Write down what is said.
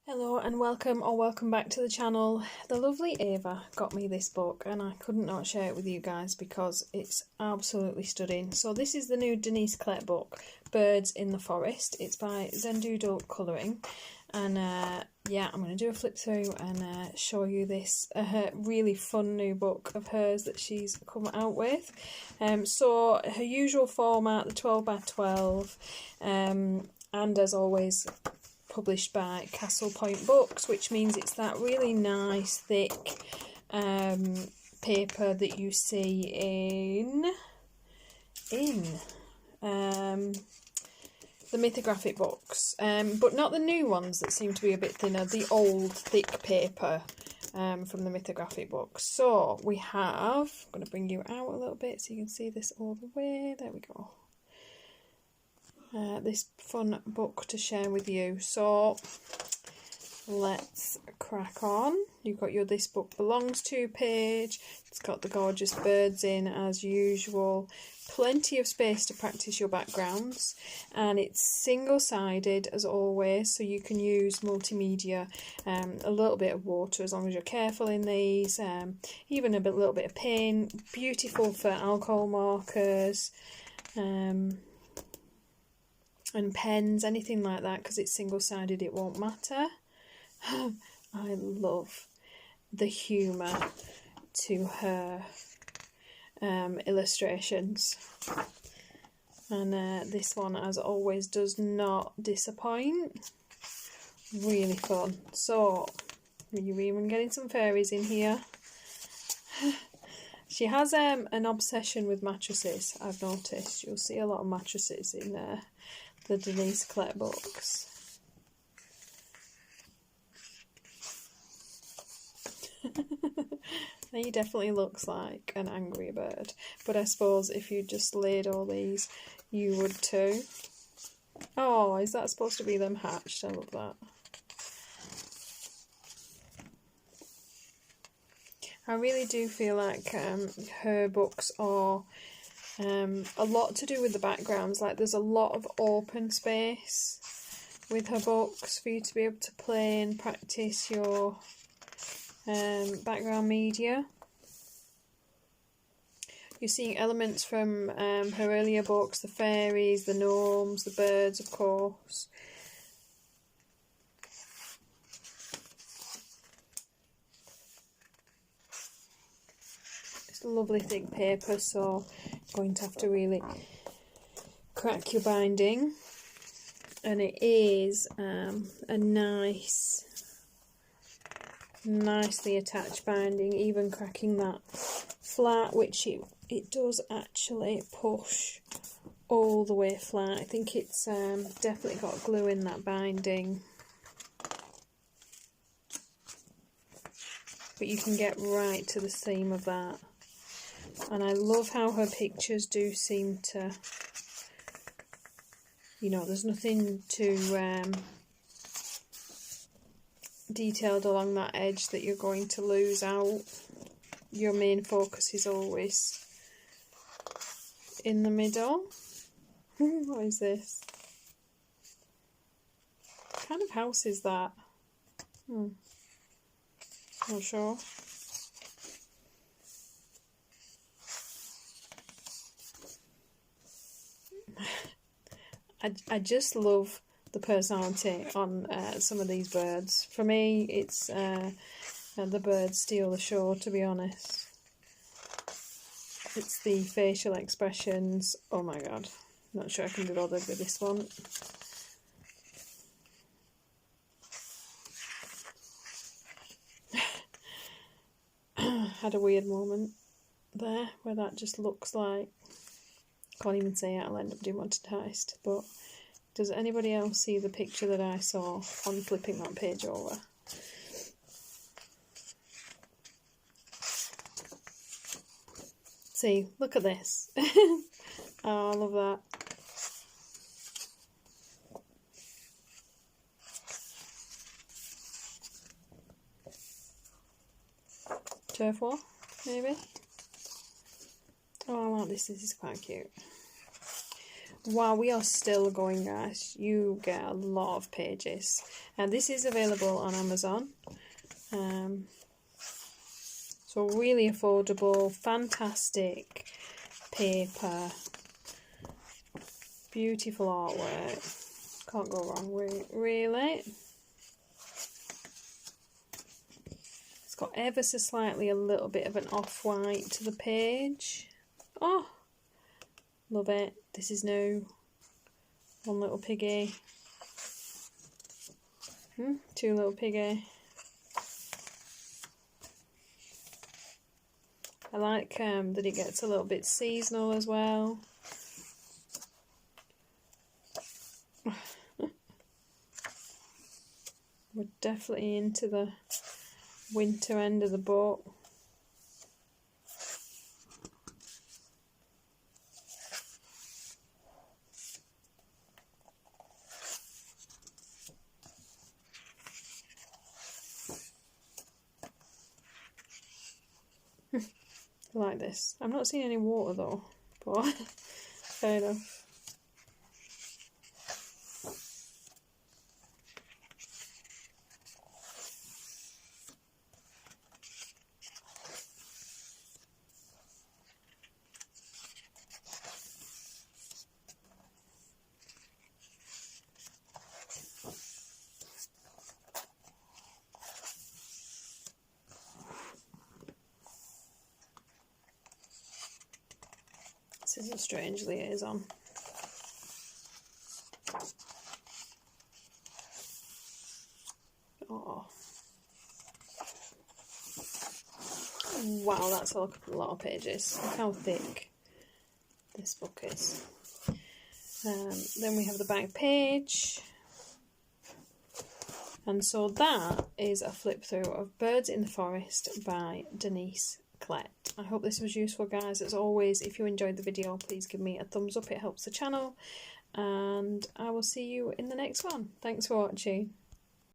Hello and welcome back to the channel. The lovely Ava got me this book and I couldn't not share it with you guys because it's absolutely stunning. So this is the new Denyse Klette book, Birds in the Forest. It's by Zendoodle Colouring, and yeah, I'm going to do a flip through and show you this really fun new book of hers that she's come out with. So her usual format, the 12 by 12, and as always published by Castle Point Books, which means it's that really nice thick paper that you see in the mythographic books, but not the new ones that seem to be a bit thinner, the old thick paper from the mythographic books. So we have, I'm going to bring you out a little bit so you can see this all the way, there we go. This fun book to share with you. So let's crack on. You've got your This Book Belongs To page. It's got the gorgeous birds in as usual. Plenty of space to practice your backgrounds, and it's single-sided as always, so you can use multimedia, a little bit of water as long as you're careful in these, even a little bit of paint. Beautiful for alcohol markers, and pens, anything like that, because it's single-sided, it won't matter. I love the humour to her illustrations, and this one, as always, does not disappoint. Really fun. So you're even getting some fairies in here. She has an obsession with mattresses, I've noticed. You'll see a lot of mattresses in there. The Denyse Klette books. He definitely looks like an angry bird, but I suppose if you just laid all these, you would too. Oh, is that supposed to be them hatched? I love that. I really do feel like her books are a lot to do with the backgrounds. Like, there's a lot of open space with her books for you to be able to play and practice your background media. You're seeing elements from her earlier books, the fairies, the gnomes, the birds, of course. It's a lovely thick paper, so going to have to really crack your binding, and it is a nicely attached binding, even cracking that flat, which it does actually push all the way flat. I think it's definitely got glue in that binding, but you can get right to the seam of that. And I love how her pictures do seem to, you know, there's nothing too detailed along that edge that you're going to lose out. Your main focus is always in the middle. What is this? What kind of house is that? Not sure. I just love the personality on some of these birds. For me, it's the birds steal the show, to be honest. It's the facial expressions. Oh my god, not sure I can be bothered with this one. Had a weird moment there where that just looks like, can't even say it, I'll end up demonetized. But does anybody else see the picture that I saw on flipping that page over? See, look at this. Oh, I love that. Turf war, maybe? Oh, I like this. This is quite cute. Wow, we are still going, guys. You get a lot of pages. And this is available on Amazon. So really affordable, fantastic paper, beautiful artwork. Can't go wrong with really. It's got ever so slightly a little bit of an off-white to the page. Oh, love it. This is new. One little piggy. Two little piggy. I like that it gets a little bit seasonal as well. We're definitely into the winter end of the book. I like this. I'm not seeing any water though, but fair enough. This is a strange liaison. Oh. Wow, that's a lot of pages. Look how thick this book is. Then we have the back page. And so that is a flip through of Birds in the Forest by Denyse Klette. I hope this was useful, guys. As always, if you enjoyed the video, please give me a thumbs up. It helps the channel. And I will see you in the next one. Thanks for watching.